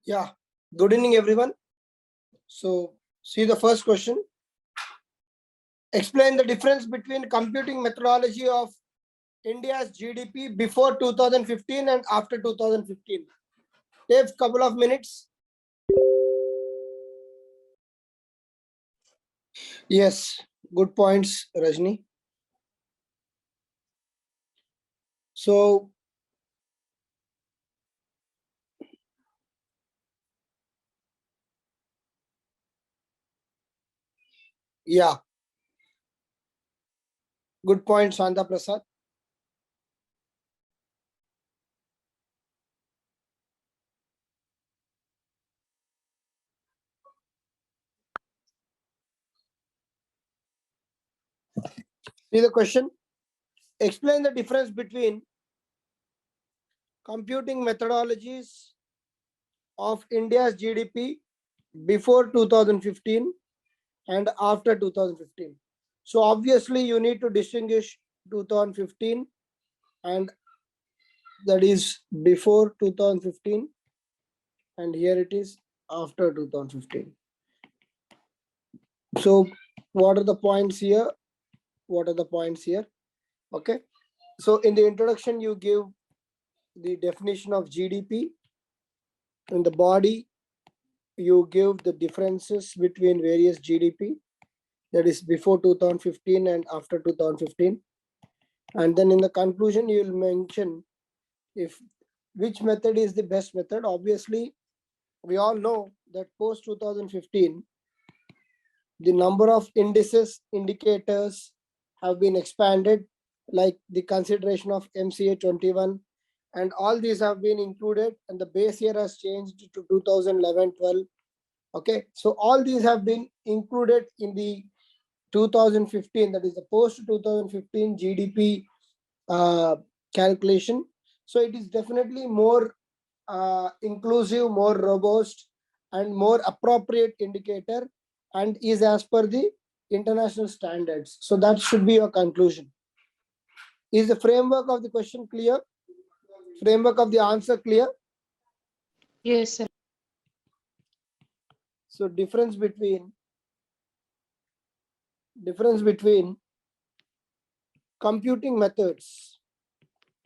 Yeah, good evening, everyone. So, see the first question. Explain the difference between computing methodology of India's GDP before 2015 and after 2015. Take a couple of minutes. Yes, good points, Rajni. So, yeah, good point, Santa Prasad. See the question. Explain the difference between computing methodologies of India's GDP before 2015 and after 2015. So obviously you need to distinguish 2015 and that is before 2015, and here it is after 2015. So what are the points here? What are the points here? Okay. So in the introduction, you give the definition of GDP. In the body, you give the differences between various GDP, that is before 2015 and after 2015. And then in the conclusion, you will mention if which method is the best method. Obviously, we all know that post 2015, the number of indices, indicators have been expanded, like the consideration of MCA 21, and all these have been included, and the base year has changed to 2011-12. Okay, so all these have been included in the 2015, that is the post 2015 GDP calculation. So it is definitely more inclusive, more robust, and more appropriate indicator, and is as per the international standards. So that should be your conclusion. Is the framework of the question clear? Framework of the answer clear? Yes, sir. So difference between computing methods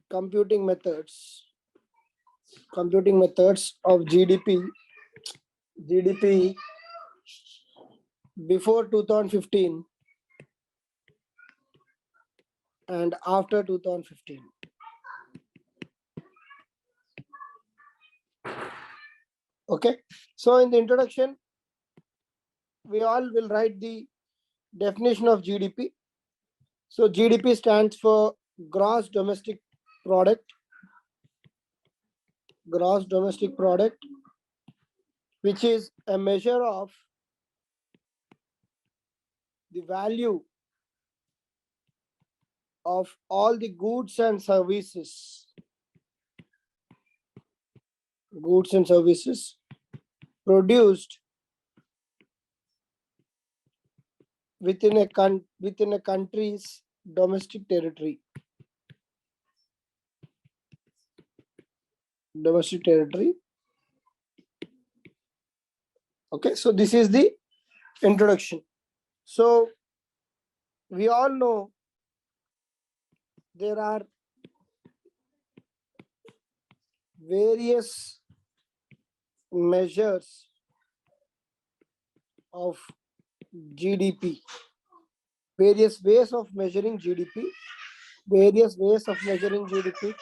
of GDP before 2015 and after 2015. Okay, so in the introduction, we all will write the definition of GDP. So GDP stands for gross domestic product, which is a measure of the value of all the goods and services produced within a country's domestic territory. Okay, so this is the introduction. So we all know there are various measures of GDP, various ways of measuring GDP, various ways of measuring GDP.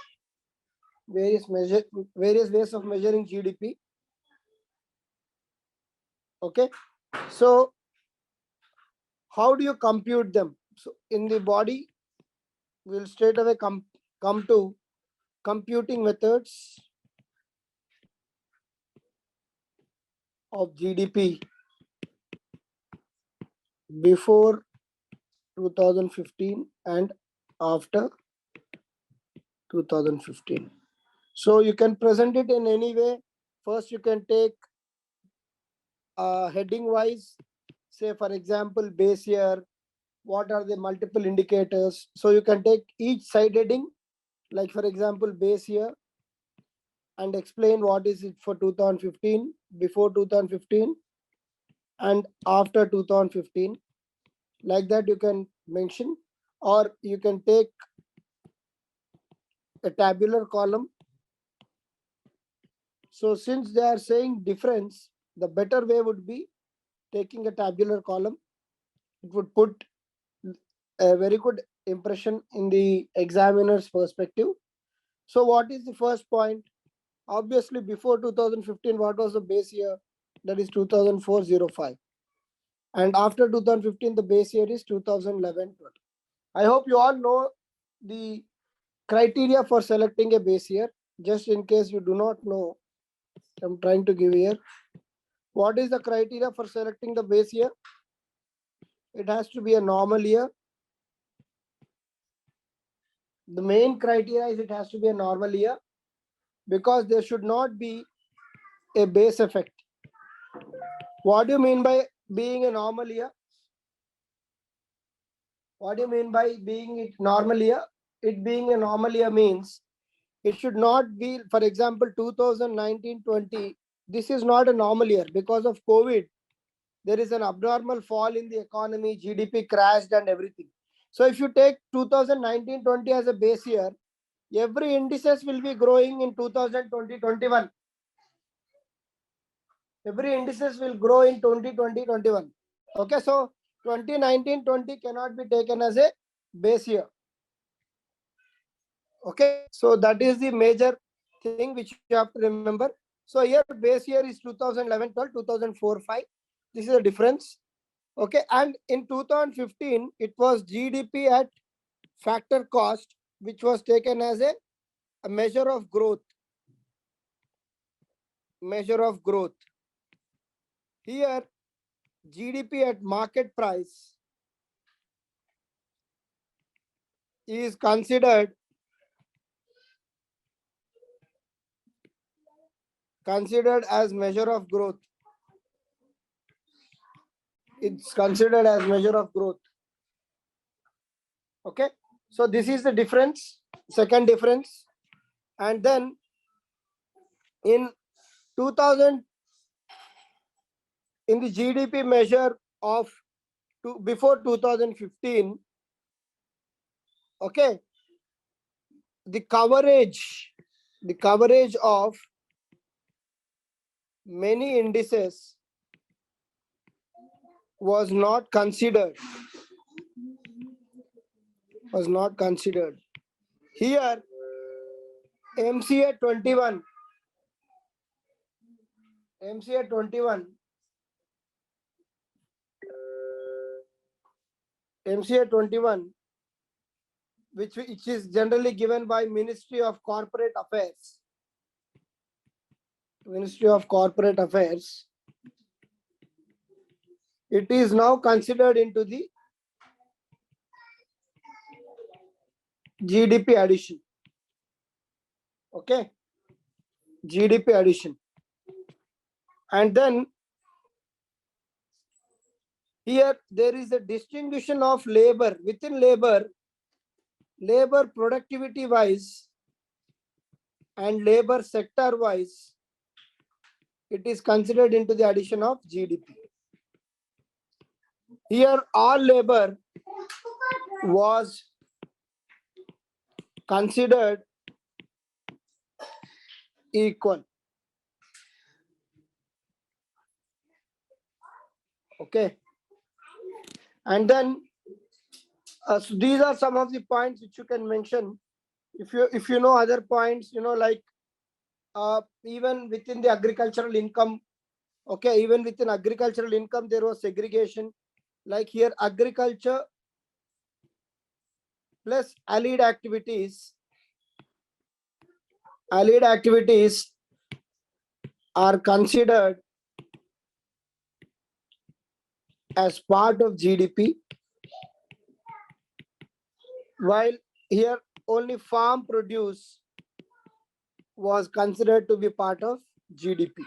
Okay, so how do you compute them? So in the body, we'll straight away come to computing methods of GDP before 2015 and after 2015. So you can present it in any way. First, you can take heading wise, say for example, base year, what are the multiple indicators. So you can take each side heading, like for example, base year, and explain what is it for 2015, before 2015 and after 2015. Like that you can mention, or you can take a tabular column. So since they are saying difference, the better way would be taking a tabular column. It would put a very good impression in the examiner's perspective. So what is the first point? Obviously, before 2015, what was the base year? That is 2004-05. And after 2015, the base year is 2011-12. I hope you all know the criteria for selecting a base year. Just in case you do not know, I'm trying to give here. What is the criteria for selecting the base year? It has to be a normal year. The main criteria is it has to be a normal year, because there should not be a base effect. What do you mean by being a normal year? What do you mean by being it normal year? It being a normal year means it should not be, for example, 2019-20. This is not a normal year because of COVID. There is an abnormal fall in the economy, GDP crashed and everything. So if you take 2019-20 as a base year, every indices will be growing in 2020-21. Every indices will grow in 2020-21. Okay, so 2019-20 cannot be taken as a base year. Okay, so that is the major thing which you have to remember. So here base year is 2011-12, 2004-05. This is a difference. Okay, and in 2015 it was GDP at factor cost, which was taken as a measure of growth. Measure of growth. Here GDP at market price is considered as measure of growth. It's considered as measure of growth. Okay, so this is the difference, second difference. And then in 2000, in the GDP measure of before 2015, okay, the coverage of many indices was not considered. Here MCA 21, which is generally given by Ministry of Corporate Affairs. It is now considered into the GDP addition. Okay, GDP addition. And then here there is a distinction of labor. Within labor productivity wise and labor sector wise, it is considered into the addition of GDP. Here all labor was considered equal. Okay, and then so these are some of the points which you can mention. If you know other points, like even within the agricultural income. Okay, even within agricultural income there was segregation. Like here agriculture plus allied activities are considered as part of GDP, while here only farm produce was considered to be part of GDP.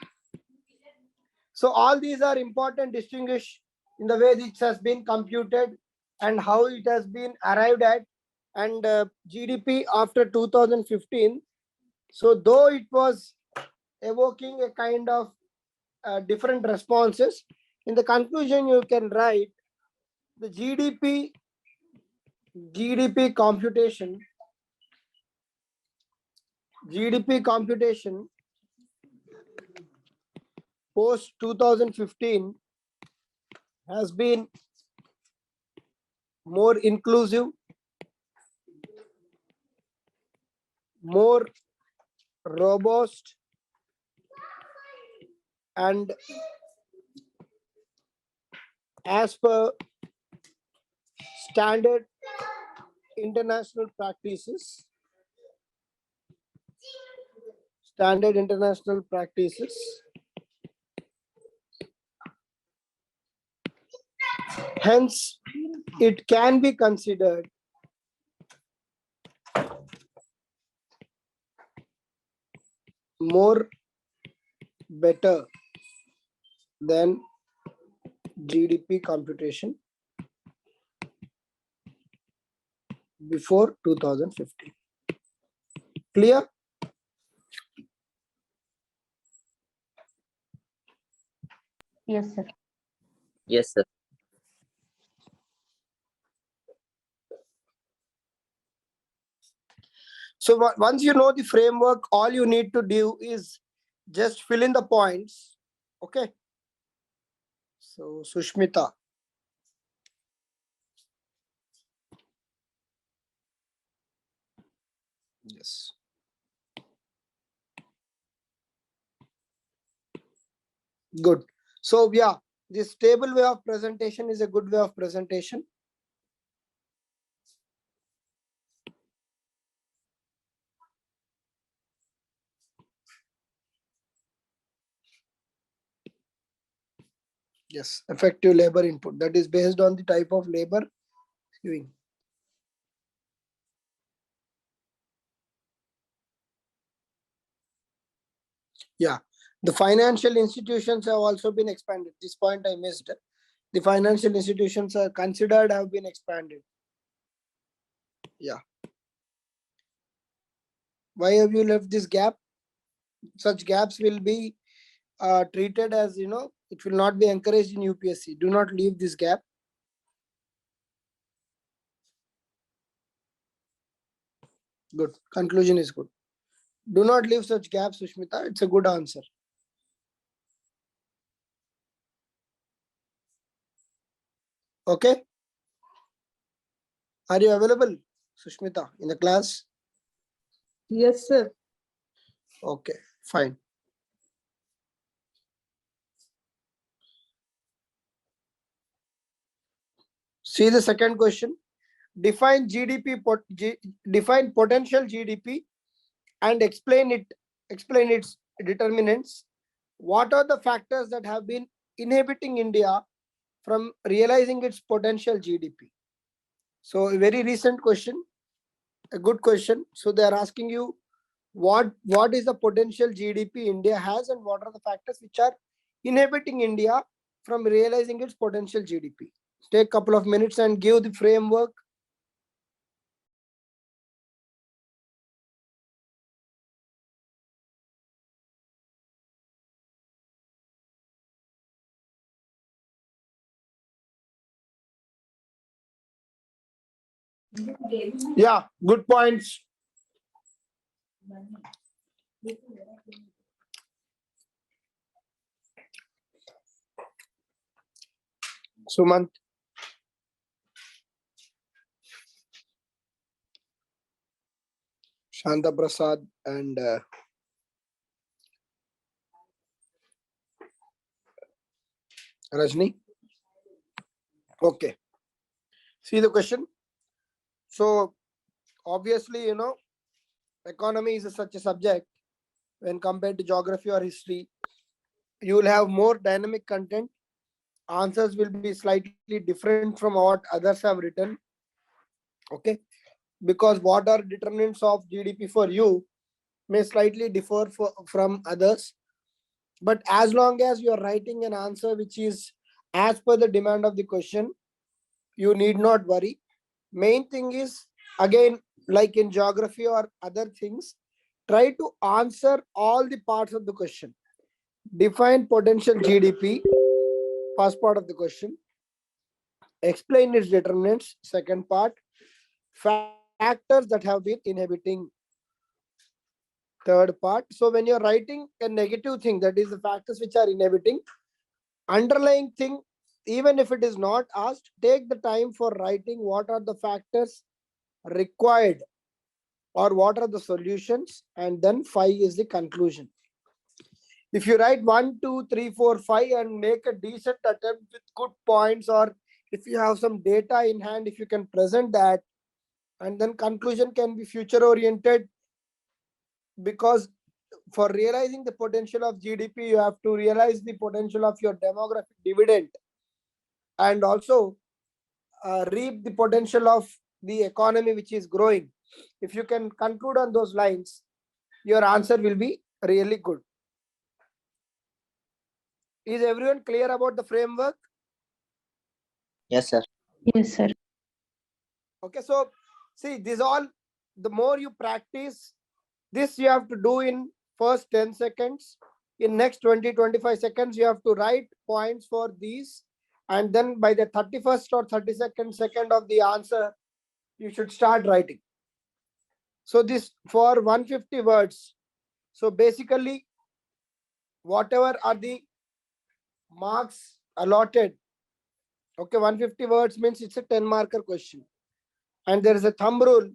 So all these are important, distinguish in the way this has been computed and how it has been arrived at. And GDP after 2015, so though it was evoking a kind of different responses. In the conclusion, you can write the GDP computation post 2015 has been more inclusive, more robust, and as per standard international practices. Hence, it can be considered more better than GDP computation before 2015. Clear? Yes, sir. Yes, sir. So once you know the framework, all you need to do is just fill in the points. Okay. So Sushmita. Yes. Good. So yeah, this table way of presentation is a good way of presentation. Yes, effective labor input. That is based on the type of labor doing. Yeah, the financial institutions have also been expanded. This point I missed. The financial institutions are considered have been expanded. Yeah. Why have you left this gap? Such gaps will be treated as, it will not be encouraged in UPSC. Do not leave this gap. Good. Conclusion is good. Do not leave such gaps, Sushmita. It's a good answer. Okay. Are you available, Sushmita, in the class? Yes, sir. Okay, fine. See the second question. Define define potential GDP and explain its determinants. What are the factors that have been inhibiting India from realizing its potential GDP? So a very recent question, a good question. So they are asking you what is the potential GDP India has and what are the factors which are inhibiting India from realizing its potential GDP. Take a couple of minutes and give the framework. Yeah, good points. Sumant. Shanta Prasad and Rajni. Okay. See the question. So obviously, economy is such a subject when compared to geography or history. You will have more dynamic content. Answers will be slightly different from what others have written. Okay. Because what are determinants of GDP for you may slightly differ from others. But as long as you are writing an answer which is as per the demand of the question, you need not worry. Main thing is, again, like in geography or other things, Try to answer all the parts of the question. Define potential GDP, first part of the question. Explain its determinants, second part. Factors that have been inhibiting, third part. So when you're writing a negative thing, that is the factors which are inhibiting, underlying thing, even if it is not asked, take the time for writing what are the factors required or what are the solutions, and then 5 is the conclusion. If you write 1, 2, 3, 4, 5 and make a decent attempt with good points, or if you have some data in hand, if you can present that, and then conclusion can be future oriented, because for realizing the potential of GDP, you have to realize the potential of your demographic dividend, and also reap the potential of the economy which is growing. If you can conclude on those lines, your answer will be really good. Is everyone clear about the framework? Yes, sir. Yes, sir. Okay, so see, this all, the more you practice, this you have to do in first 10 seconds. In next 20-25 seconds, you have to write points for these. And then by the 31st or 32nd of the answer, you should start writing. So this for 150 words. So basically, whatever are the marks allotted, okay, 150 words means it's a 10 marker question. And there is a thumb rule.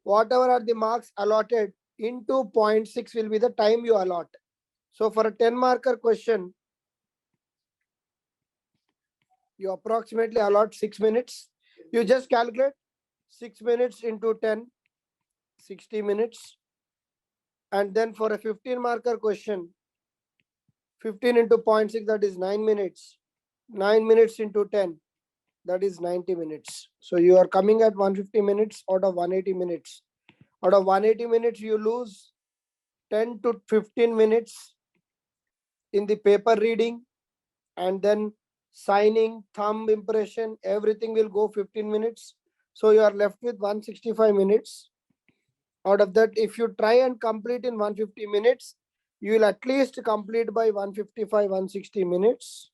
Whatever are the marks allotted into 0.6 will be the time you allot. So for a 10 marker question, you approximately allot 6 minutes. You just calculate 6 minutes into 10, 60 minutes. And then for a 15 marker question, 15 into 0.6, that is 9 minutes. 9 minutes into 10, that is 90 minutes. So you are coming at 150 minutes out of 180 minutes. Out of 180 minutes, you lose 10 to 15 minutes in the paper reading, and then signing, thumb impression, everything will go 15 minutes. So you are left with 165 minutes. Out of that, if you try and complete in 150 minutes, you will at least complete by 155, 160 minutes.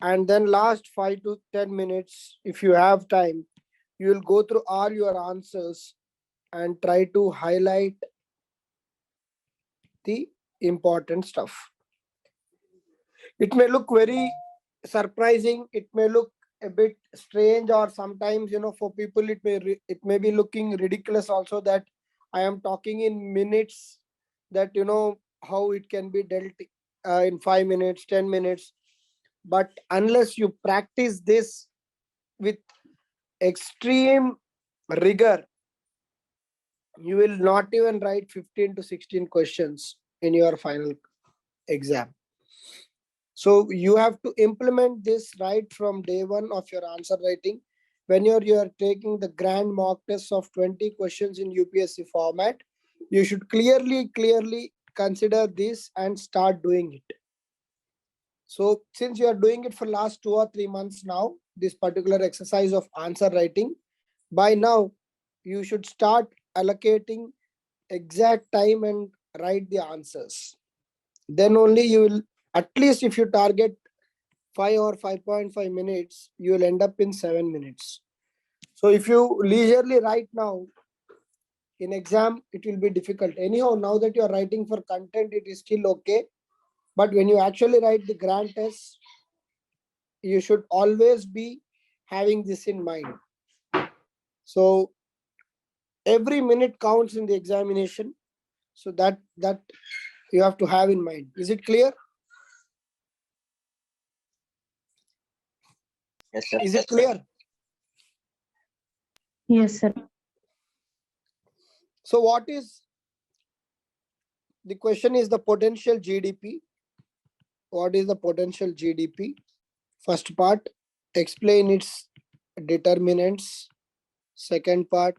And then last 5 to 10 minutes, if you have time, you will go through all your answers and try to highlight the important stuff. It may look very surprising, it may look a bit strange, or sometimes, for people it may be looking ridiculous also, that I am talking in minutes, that how it can be dealt in 5 minutes, 10 minutes. But unless you practice this with extreme rigor, you will not even write 15 to 16 questions in your final exam. So you have to implement this right from day one of your answer writing. When you are taking the grand mock test of 20 questions in UPSC format, you should clearly consider this and start doing it. So since you are doing it for last 2 or 3 months now, this particular exercise of answer writing, by now you should start allocating exact time and write the answers. Then only you will, at least if you target 5 or 5.5 minutes, you will end up in 7 minutes. So if you leisurely write now, in exam it will be difficult. Anyhow, now that you are writing for content, it is still okay. But when you actually write the grand test, you should always be having this in mind. So every minute counts in the examination. So that you have to have in mind. Is it clear? Yes, sir. Is it clear? Yes, sir. So what is the question is the potential GDP. What is the potential GDP? First part, explain its determinants. Second part,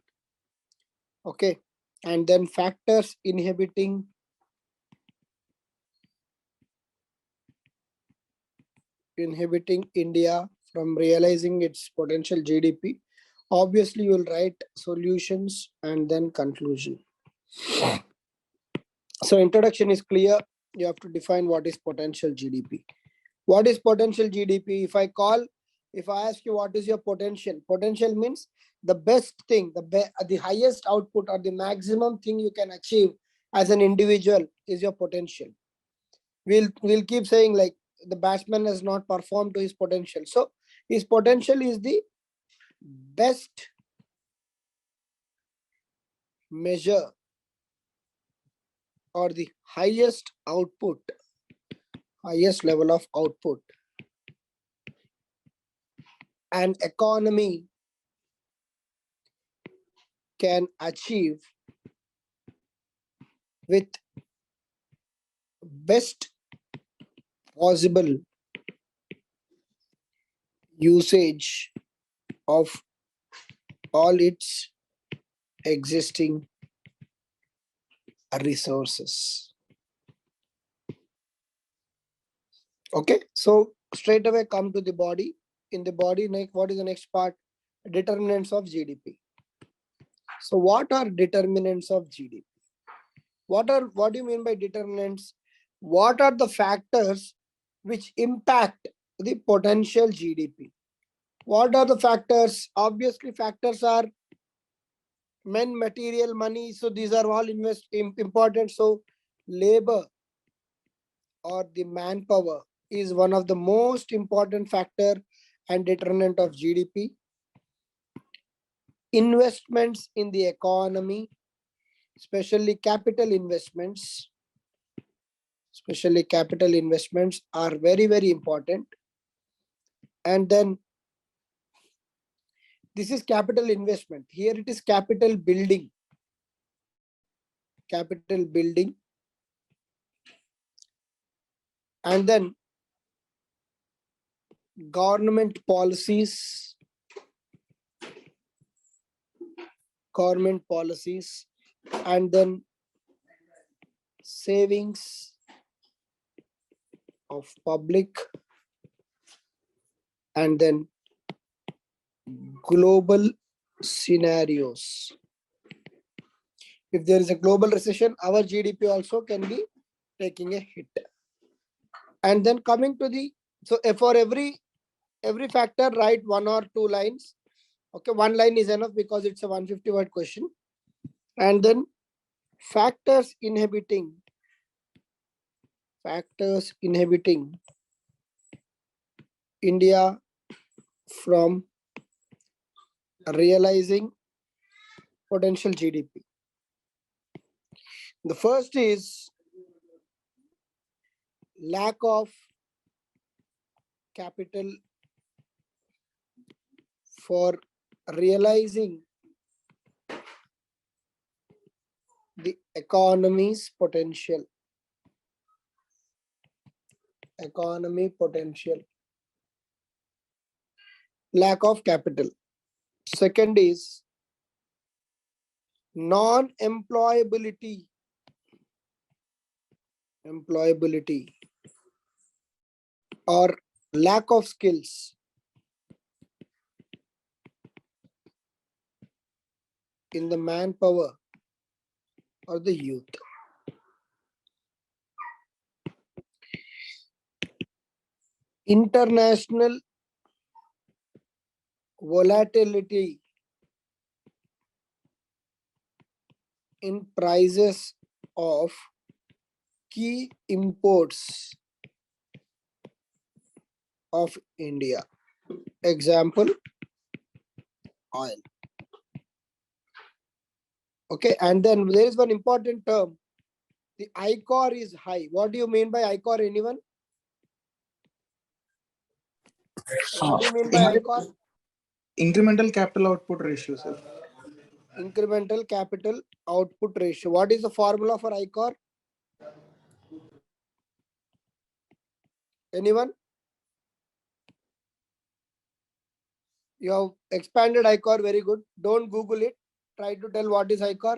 okay, and then factors inhibiting India from realizing its potential GDP. Obviously, you will write solutions and then conclusion. So introduction is clear. You have to define what is potential GDP. What is potential GDP? If I ask you what is your potential, potential means the best thing, the highest output or the maximum thing you can achieve as an individual is your potential. We'll keep saying like the batsman has not performed to his potential. So his potential is the best measure or the highest output, highest level of output an economy can achieve with best possible usage of all its existing resources. Okay, so straight away come to the body. In the body, what is the next part? Determinants of GDP. So what are determinants of GDP? What do you mean by determinants? What are the factors which impact the potential GDP? What are the factors? Obviously, factors are men, material, money. So these are all important. So labor or the manpower is one of the most important factor and determinant of GDP. Investments in the economy, especially capital investments, are very, very important. And then this is capital investment. Here it is capital building. Capital building. And then government policies. And then savings of public, and then global scenarios. If there is a global recession, our GDP also can be taking a hit. And then coming to the, so for every factor, write 1 or 2 lines. Okay, 1 line is enough because it's a 150-word question. And then factors inhibiting India from realizing potential GDP. The first is lack of capital for realizing the economy's potential. Lack of capital. Second is non-employability. Or lack of skills in the manpower or the youth. International volatility in prices of key imports of India. Example, oil. Okay, and then there is one important term. The ICOR is high. What do you mean by ICOR? Anyone? What do you mean by ICOR? Incremental capital output ratio, sir. Incremental capital output ratio. What is the formula for ICOR? Anyone? You have expanded ICOR, very good. Don't Google it. Try to tell what is ICOR.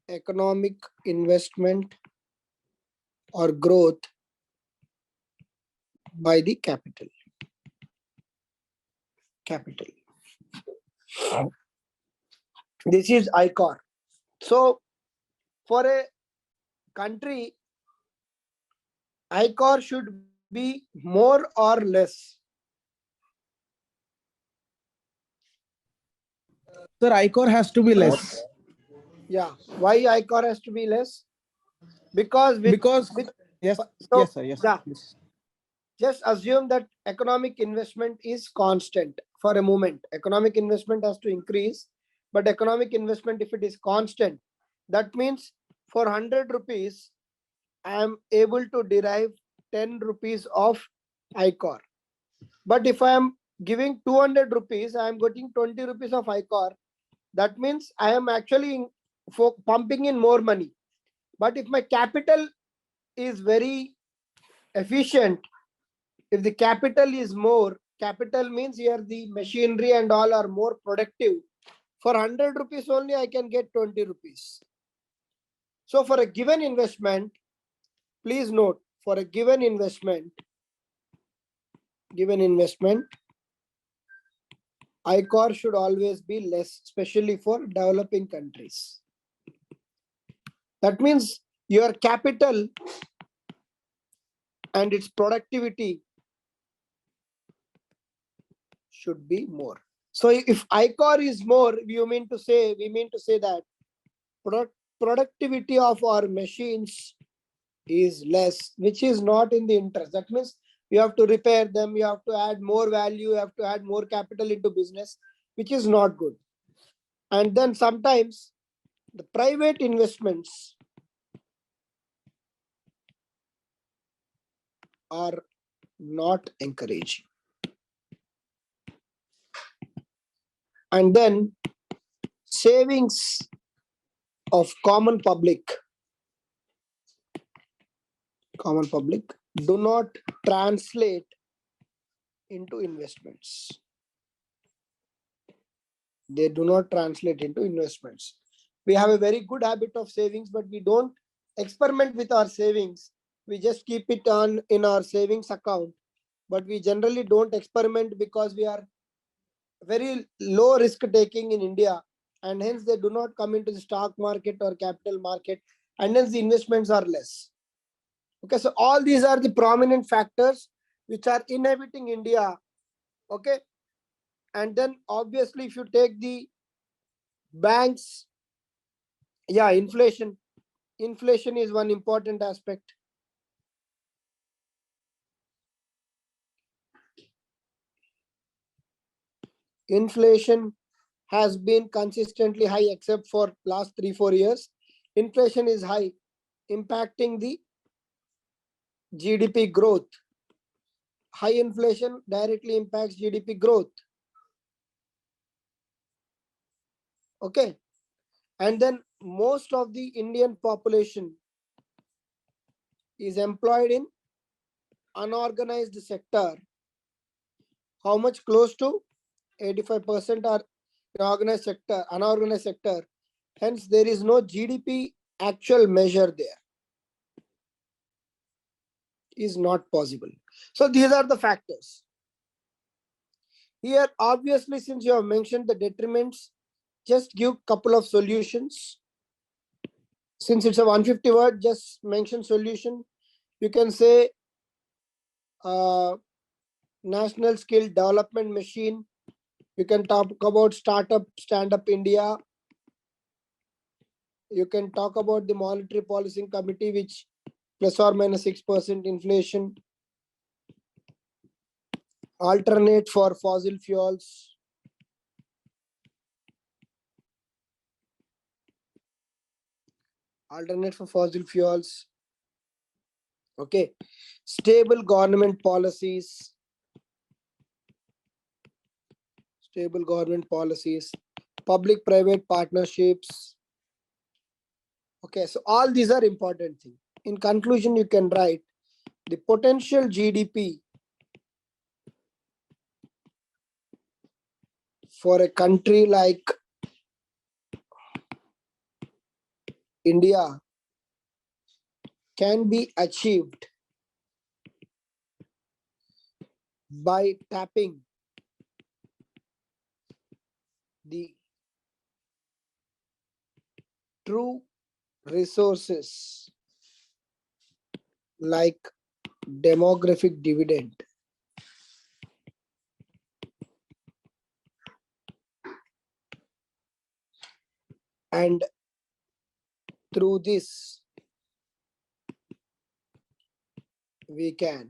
Economic investment or growth by the capital. This is ICOR. So for a country, ICOR should be more or less. Sir, ICOR has to be less. Yeah. Why ICOR has to be less? Because Yes, so, yes, sir. Yes, yeah. please. Just assume that economic investment is constant for a moment. Economic investment has to increase, but economic investment, if it is constant, that means for 100 rupees, I am able to derive 10 rupees of ICOR. But if I am giving 200 rupees, I am getting 20 rupees of ICOR. That means I am actually pumping in more money. But if my capital is very efficient, if the capital is more, capital means here the machinery and all are more productive. For 100 rupees only, I can get 20 rupees. So for a given investment, please note, for a given investment, ICOR should always be less, especially for developing countries. That means your capital and its productivity should be more. So if ICOR is more, we mean to say that productivity of our machines is less, which is not in the interest. That means you have to repair them, you have to add more value, you have to add more capital into business, which is not good. And then sometimes the private investments are not encouraging. And then savings of common public do not translate into investments. They do not translate into investments. We have a very good habit of savings, but we don't experiment with our savings. We just keep it on in our savings account, but we generally don't experiment because we are very low risk taking in India, and hence they do not come into the stock market or capital market, and hence the investments are less. Okay, so all these are the prominent factors which are inhibiting India. Okay, and then obviously if you take the banks, yeah, inflation is one important aspect. Inflation has been consistently high except for last 3-4 years. Inflation is high, impacting the GDP growth. High inflation directly impacts GDP growth. Okay, and then most of the Indian population is employed in unorganized sector. How much? Close to 85% are in organized sector, unorganized sector. Hence, there is no GDP actual measure there. Is not possible. So these are the factors. Here, obviously, since you have mentioned the detriments, just give couple of solutions. Since it's a 150 word, just mention solution. You can say national skill development machine. You can talk about startup, stand up India. You can talk about the monetary policy committee, which plus or minus 6% inflation. Alternate for fossil fuels. Alternate for fossil fuels. Okay. Stable government policies. Stable government policies. Public-private partnerships. Okay, so all these are important things. In conclusion, you can write the potential GDP for a country like India can be achieved by tapping the true resources like demographic dividend and through this we can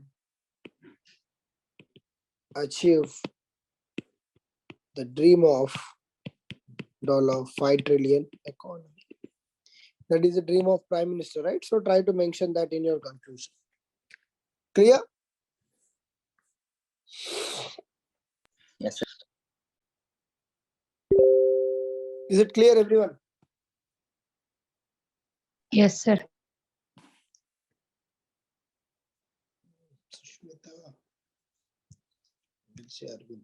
achieve the dream of $5 trillion economy. That is the dream of Prime Minister, right? So try to mention that in your conclusion. Clear? Yes, sir. Is it clear, everyone? Yes, sir. Sushmita. Will say Arvind.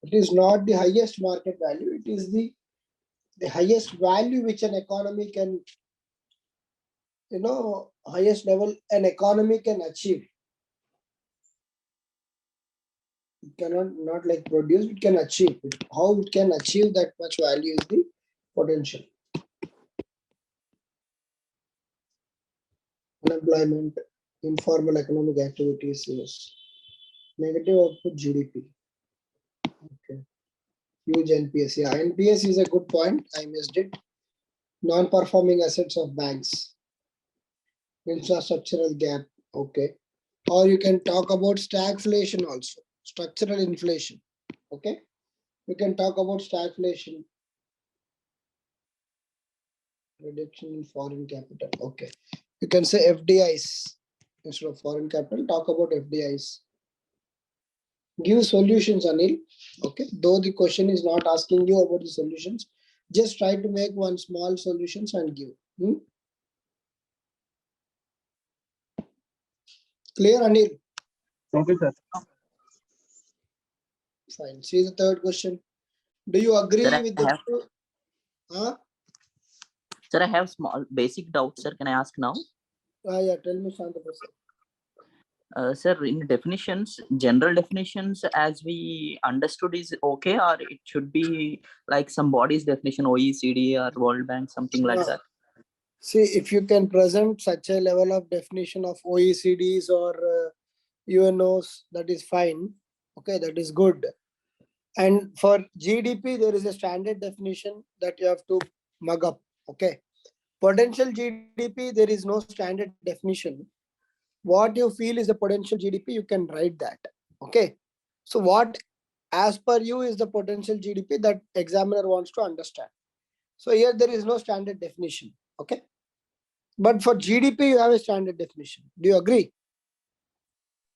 It is not the highest market value. It is the highest value which an economy can, highest level an economy can achieve. It cannot not like produce, it can achieve. How it can achieve that much value is the potential. Unemployment, informal economic activities, yes. Negative output GDP. Okay. Huge NPS. Yeah, NPS is a good point. I missed it. Non-performing assets of banks. Infrastructural gap. Okay. Or you can talk about stagflation also. Structural inflation. Okay. You can talk about stagflation. Reduction in foreign capital. Okay. You can say FDIs instead of foreign capital. Talk about FDIs. Give solutions, Anil. Okay. Though the question is not asking you about the solutions, just try to make one small solutions and give. Clear, Anil? Okay, sir. Fine. See the third question. Do you agree Sir, with I the? have, Huh? sir, I have small basic doubts, sir. Can I ask now? Yeah. Tell me, Shanta Prasad. Sir, in definitions, general definitions as we understood is okay, or it should be like some body's definition, OECD or World Bank, something like that. See, if you can present such a level of definition of OECDs or UNOs, that is fine. Okay, that is good. And for GDP, there is a standard definition that you have to mug up. Okay. Potential GDP, there is no standard definition. What you feel is the potential GDP, you can write that. Okay. So what, as per you, is the potential GDP that examiner wants to understand. So here there is no standard definition. Okay. But for GDP, you have a standard definition. Do you agree?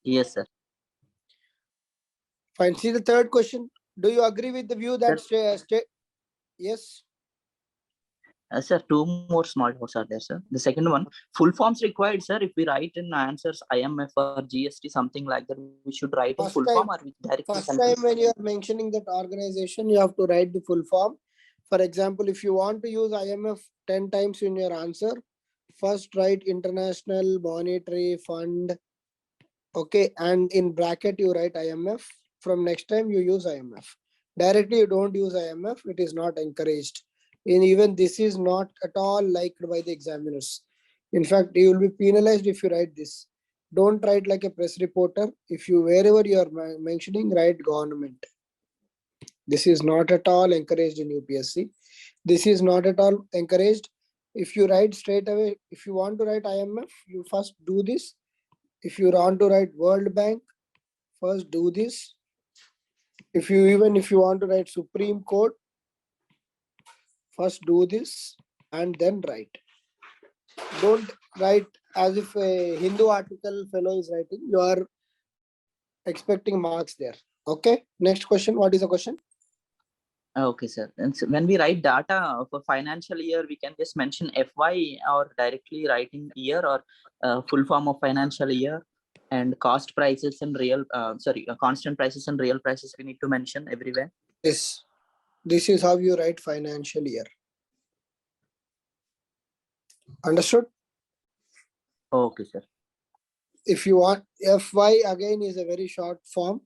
Yes, sir. Fine. See the third question. Do you agree with the view that yes? Sir, two more small doubts are there, sir. The second one, full forms required, sir. If we write in answers IMF or GST, something like that, we should write in full form, or we directly First confuse? time when you are mentioning that organization, you have to write the full form. For example, if you want to use IMF 10 times in your answer, first write International Monetary Fund. Okay. And in bracket, you write IMF. From next time, you use IMF. Directly, you don't use IMF. It is not encouraged. And even this is not at all liked by the examiners. In fact, you will be penalized if you write this. Don't write like a press reporter. If you, wherever you are mentioning, write government. This is not at all encouraged in UPSC. This is not at all encouraged. If you write straight away, if you want to write IMF, you first do this. If you want to write World Bank, first do this. If you want to write Supreme Court, first do this and then write. Don't write as if a Hindu article fellow is writing. You are expecting marks there. Okay. Next question. What is the question? Okay, sir. And so when we write data for financial year, we can just mention FY or directly writing year or full form of financial year. And cost prices and real, constant prices and real prices we need to mention everywhere. This is how you write financial year. Understood? Okay, sir. If you want, FY again is a very short form.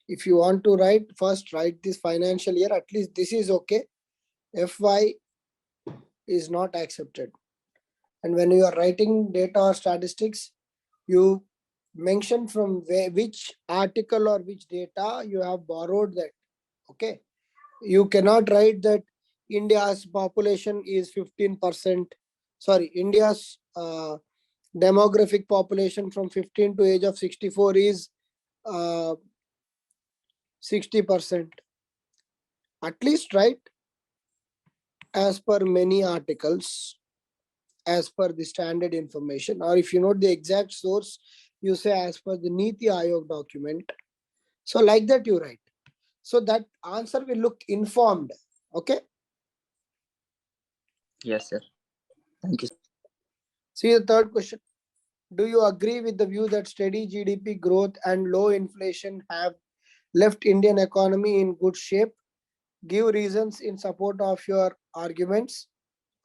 If you want to write, first write this financial year, at least this is okay. FY is not accepted. And when you are writing data or statistics, you mention from which article or which data you have borrowed that. Okay. You cannot write that India's population is 15%. Sorry, India's demographic population from 15 to age of 64 is 60%. At least write as per many articles, as per the standard information, or if you know the exact source, you say as per the Niti Aayog document. So like that you write. So that answer will look informed. Okay. Yes, sir. Thank you. See the third question. Do you agree with the view that steady GDP growth and low inflation have left Indian economy in good shape? Give reasons in support of your arguments.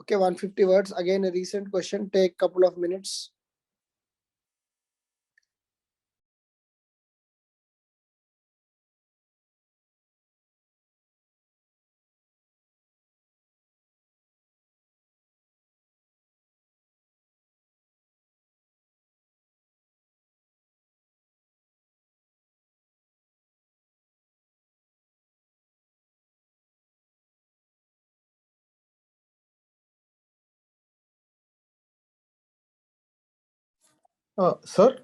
Okay, 150 words. Again, a recent question. Take couple of minutes. Sir,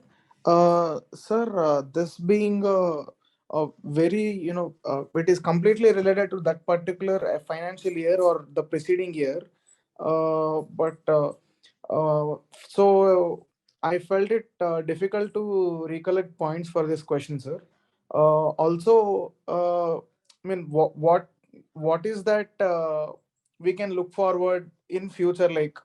this being a very, it is completely related to that particular financial year or the preceding year. But so I felt it difficult to recollect points for this question, sir. Also, I mean, what is that we can look forward in future, like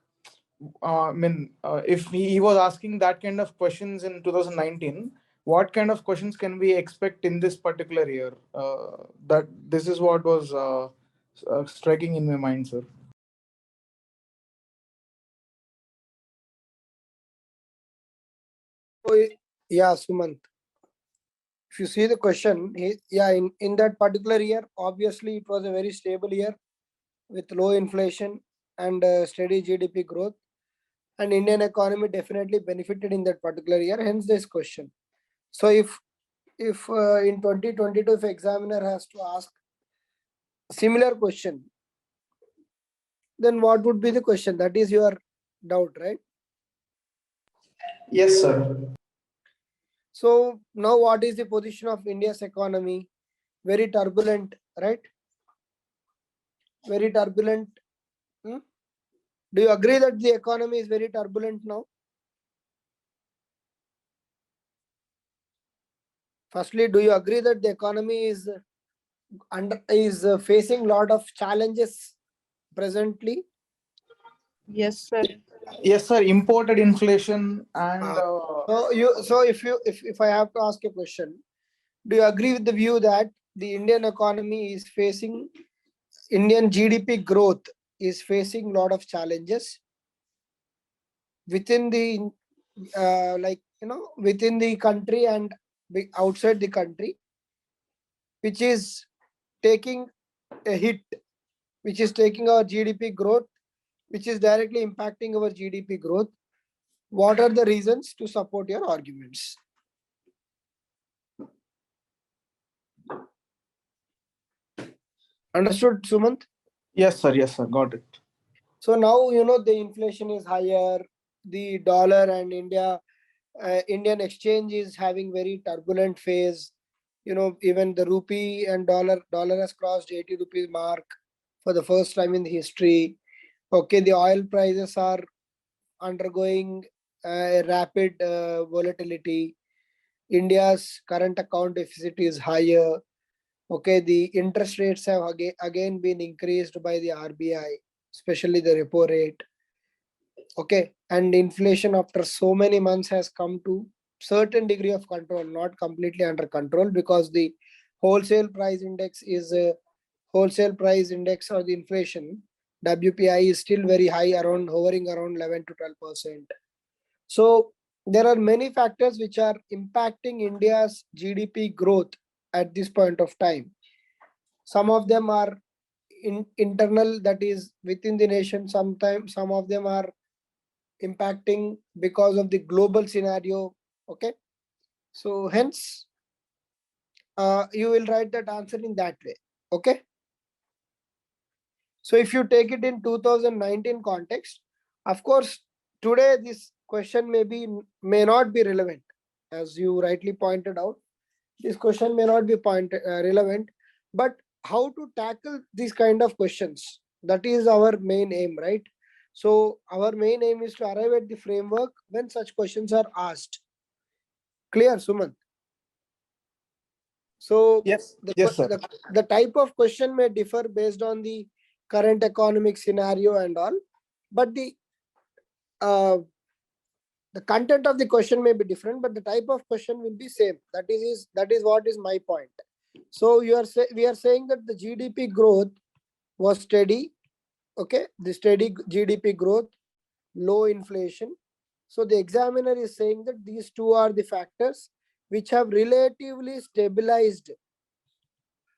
if he was asking that kind of questions in 2019, what kind of questions can we expect in this particular year? That this is what was striking in my mind, sir. Yeah, Sumant. If you see the question, in that particular year, obviously it was a very stable year with low inflation and steady GDP growth. And Indian economy definitely benefited in that particular year. Hence this question. So if in 2022, if examiner has to ask similar question, then what would be the question? That is your doubt, right? Yes, sir. So now what is the position of India's economy? Very turbulent, right? Very turbulent. Do you agree that the economy is very turbulent now? Firstly, do you agree that the economy is facing a lot of challenges presently? Yes, sir. Yes, sir. Imported inflation and So if I have to ask a question, do you agree with the view that the Indian economy is facing, Indian GDP growth is facing a lot of challenges within the within the country and outside the country, which is taking a hit, which is taking our GDP growth, which is directly impacting our GDP growth? What are the reasons to support your arguments? Understood, Sumant? yes, sir. Yes, sir. Got it. So now the inflation is higher, the dollar and Indian exchange is having very turbulent phase. Even the rupee and dollar has crossed 80 rupees mark for the first time in the history. Okay, the oil prices are undergoing a rapid volatility. India's current account deficit is higher. Okay, the interest rates have again been increased by the RBI, especially the repo rate. Okay, and inflation after so many months has come to certain degree of control, not completely under control, because the wholesale price index is wholesale price index or the inflation WPI is still very high, around hovering around 11 to 12%. So there are many factors which are impacting India's GDP growth at this point of time. Some of them are internal, that is within the nation. Sometimes some of them are impacting because of the global scenario. Okay, so hence you will write that answer in that way. Okay, so if you take it in 2019 context, of course today this question may not be relevant, as you rightly pointed out. This question may not be relevant, but how to tackle these kind of questions, that is our main aim, right? So our main aim is to arrive at the framework when such questions are asked. Clear, Sumant? So Yes. the, Yes, sir. the type of question may differ based on the current economic scenario and all, but uh, the content of the question may be different, but the type of question will be same. That is what is my point. So we are saying that the GDP growth was steady. Okay, the steady GDP growth, low inflation. So the examiner is saying that these two are the factors which have relatively stabilized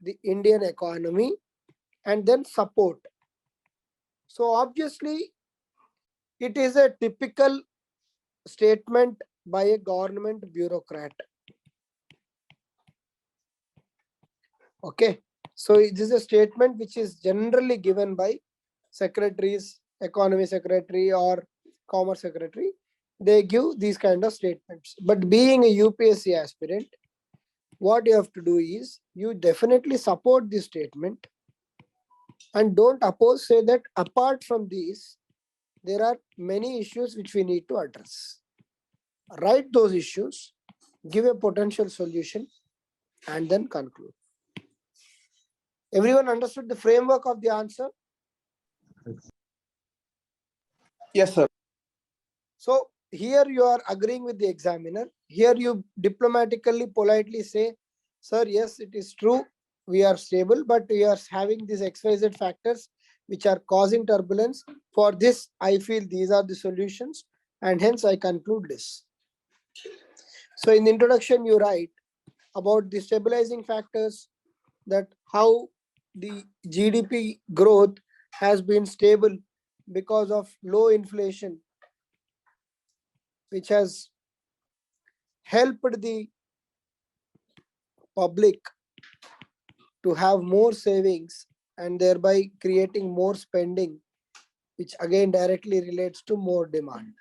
the Indian economy and then support. So obviously it is a typical statement by a government bureaucrat. Okay, so this is a statement which is generally given by secretaries, economy secretary or commerce secretary. They give these kind of statements. But being a UPSC aspirant, what you have to do is you definitely support this statement and don't oppose. Say that apart from these, there are many issues which we need to address. Write those issues, give a potential solution, and then conclude. Everyone understood the framework of the answer? Yes, sir. So here you are agreeing with the examiner. Here you diplomatically, politely say, sir, yes, it is true. We are stable, but we are having these XYZ factors which are causing turbulence. For this, I feel these are the solutions, and hence I conclude this. So in the introduction, you write about the stabilizing factors, that how the GDP growth has been stable because of low inflation, which has helped the public to have more savings and thereby creating more spending, which again directly relates to more demand.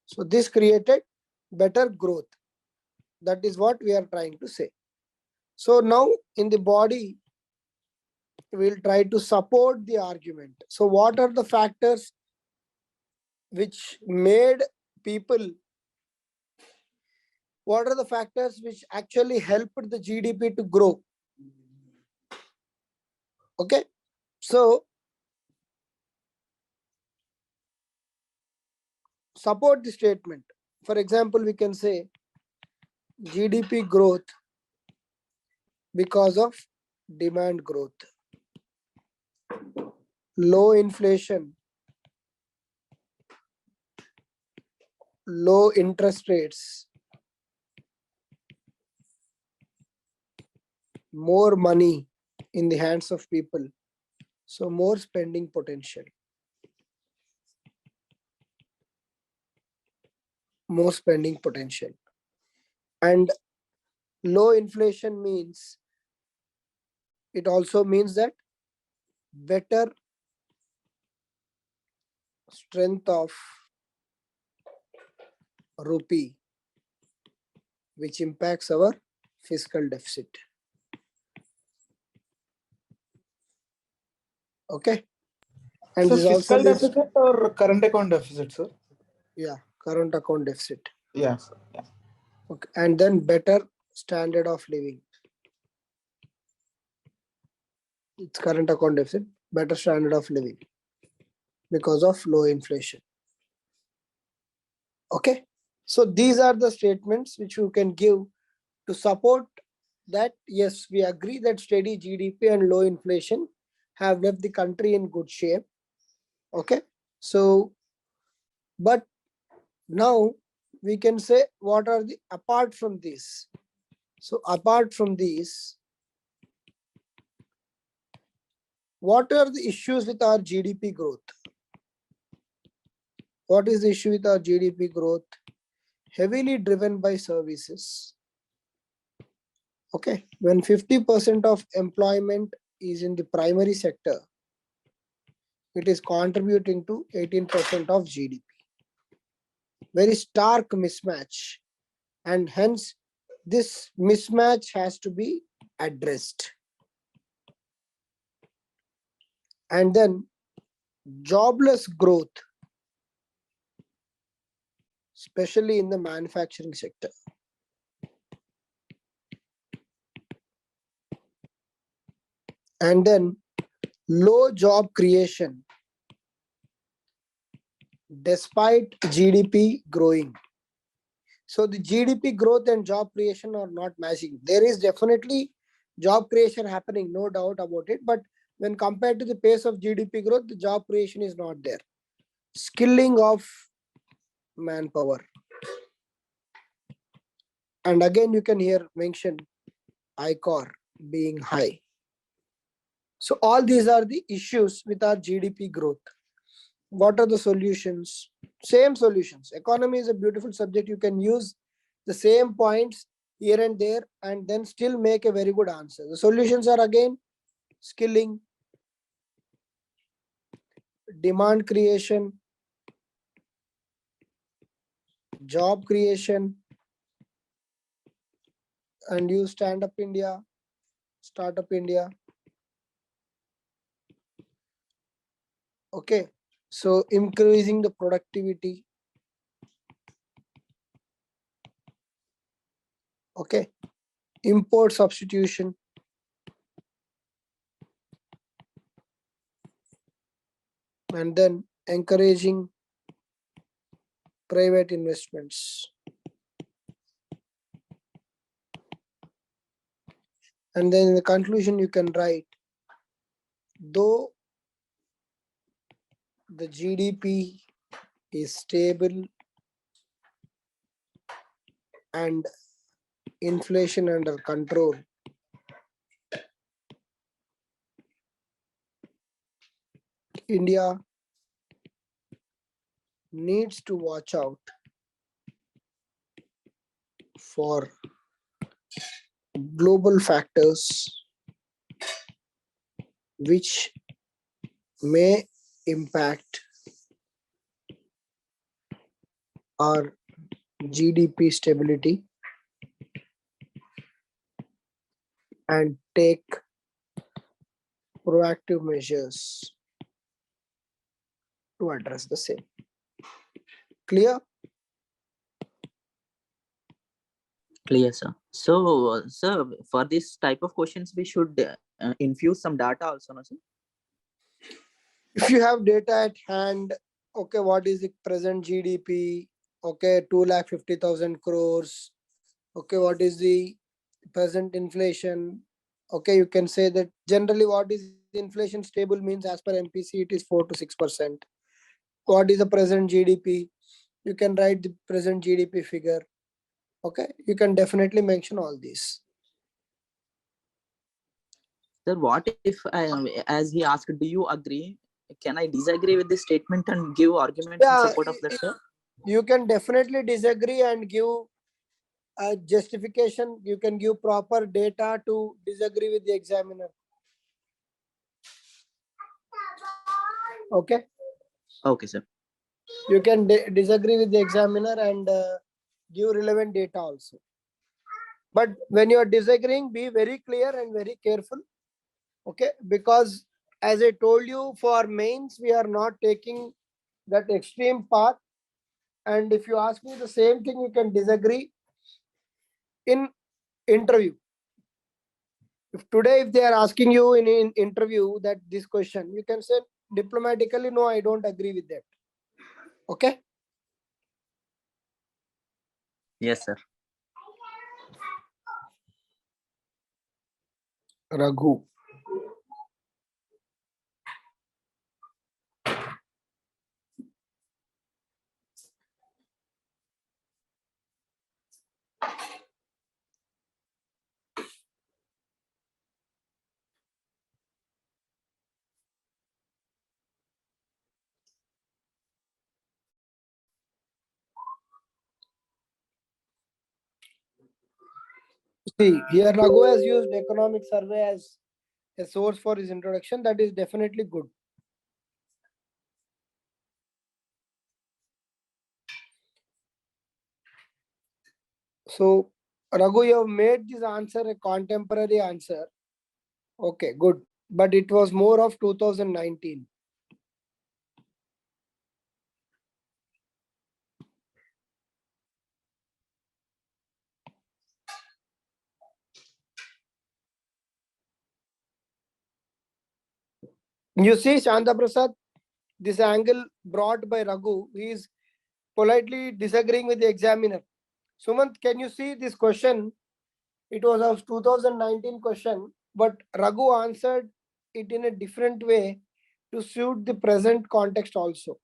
So this created better growth. That is what we are trying to say. So now in the body, we'll try to support the argument. So what are the factors which made people, what are the factors which actually helped the GDP to grow? Okay, so support the statement. For example, we can say GDP growth because of demand growth, low inflation, low interest rates, more money in the hands of people, so more spending potential. More spending potential. And low inflation means, it also means that better strength of rupee, which impacts our fiscal deficit. Okay, and So this also fiscal leads, deficit or current account deficit, sir? yeah, current account deficit. Yeah, sir. Yeah. Okay, and then better standard of living. It's current account deficit, better standard of living because of low inflation. Okay, So these are the statements which you can give to support that yes, we agree that steady GDP and low inflation have left the country in good shape. Okay, so but now we can say what are the apart from this. So apart from these, what are the issues with our GDP growth? What is the issue with our GDP growth? Heavily driven by services. Okay, when 50% of employment is in the primary sector, it is contributing to 18% of GDP. Very stark mismatch, and hence this mismatch has to be addressed. And then jobless growth, especially in the manufacturing sector. And then low job creation despite GDP growing. So the GDP growth and job creation are not matching. There is definitely job creation happening, no doubt about it. But when compared to the pace of GDP growth, the job creation is not there. Skilling of manpower. And again, you can hear mention ICOR being high. So all these are the issues with our GDP growth. What are the solutions? Same solutions. Economy is a beautiful subject. You can use the same points here and there and then still make a very good answer. The solutions are again skilling, demand creation, job creation, and use Stand Up India, Startup India. Okay, so increasing the productivity. Okay, import substitution. And then encouraging private investments. And then in the conclusion, you can write, though the GDP is stable and inflation under control, India needs to watch out for global factors which may impact our GDP stability and take proactive measures to address the same. Clear? Clear, sir. So, sir, for this type of questions, we should infuse some data also, no, sir? If you have data at hand, okay, what is the present GDP? Okay, 2,50,000 crores. Okay, what is the present inflation? Okay, you can say that generally what is inflation stable means as per MPC it is 4 to 6%. What is the present GDP? You can write the present GDP figure. Okay, you can definitely mention all these. Sir, what if as he asked, do you agree? Can I disagree with this statement and give arguments in support of that, sir? You can definitely disagree and give a justification. You can give proper data to disagree with the examiner. Okay. Okay, sir. You can disagree with the examiner and give relevant data also. But when you are disagreeing, be very clear and very careful. Okay, because as I told you, for mains we are not taking that extreme path. And if you ask me the same thing, you can disagree in interview. If they are asking you in interview that this question, you can say diplomatically, no, I don't agree with that. Okay. Yes, sir. Raghu. See, here Raghu has used economic survey as a source for his introduction. That is definitely good. So, Raghu, you have made this answer a contemporary answer. Okay, good. But it was more of 2019. You see, Shanta Prasad, this angle brought by Raghu, he is politely disagreeing with the examiner. Sumant, can you see this question? It was a 2019 question, but Raghu answered it in a different way to suit the present context also.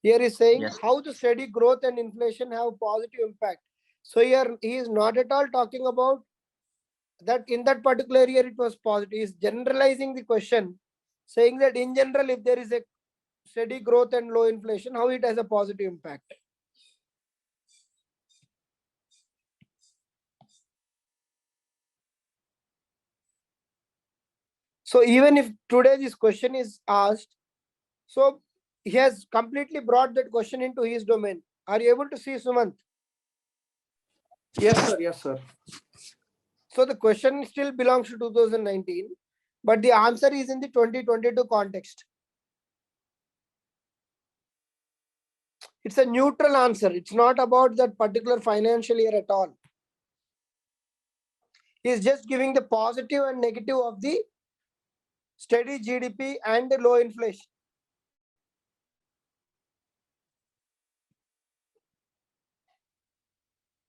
Here is saying Yes. how the steady growth and inflation have positive impact. So here he is not at all talking about that in that particular year it was positive. He is generalizing the question, saying that in general, if there is a steady growth and low inflation, how it has a positive impact. So even if today this question is asked, so he has completely brought that question into his domain. Are you able to see, Sumant? Yes, sir. Yes, sir. So the question still belongs to 2019, but the answer is in the 2022 context. It's a neutral answer. It's not about that particular financial year at all. He's just giving the positive and negative of the steady GDP and the low inflation.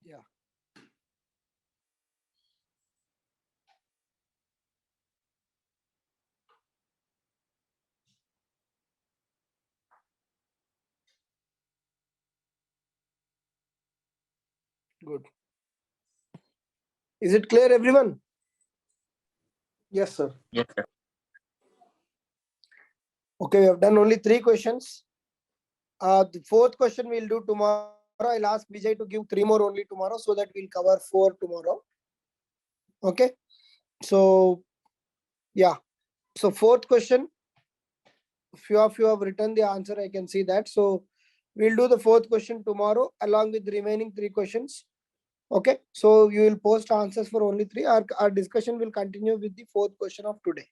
Yeah. Good. Is it clear, everyone? Yes, sir. Yes, sir. Okay, we have done only 3 questions. The 4th question we'll do tomorrow. I'll ask Vijay to give 3 more only tomorrow so that we'll cover 4 tomorrow. Okay. So, yeah. So 4th question, few of you have written the answer. I can see that. So we'll do the 4th question tomorrow along with the remaining 3 questions. Okay. So you will post answers for only 3. Our discussion will continue with the 4th question of today.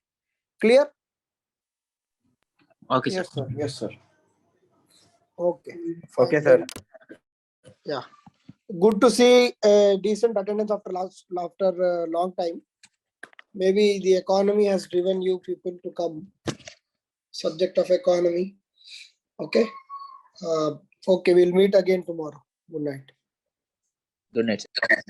Clear? Okay, sir. Yes, sir. Yes, sir. Okay. Okay, Fine. sir. Yeah. Good to see a decent attendance after a long time. Maybe the economy has driven you people to come. Subject of economy. Okay. Okay, we'll meet again tomorrow. Good night. Good night, sir.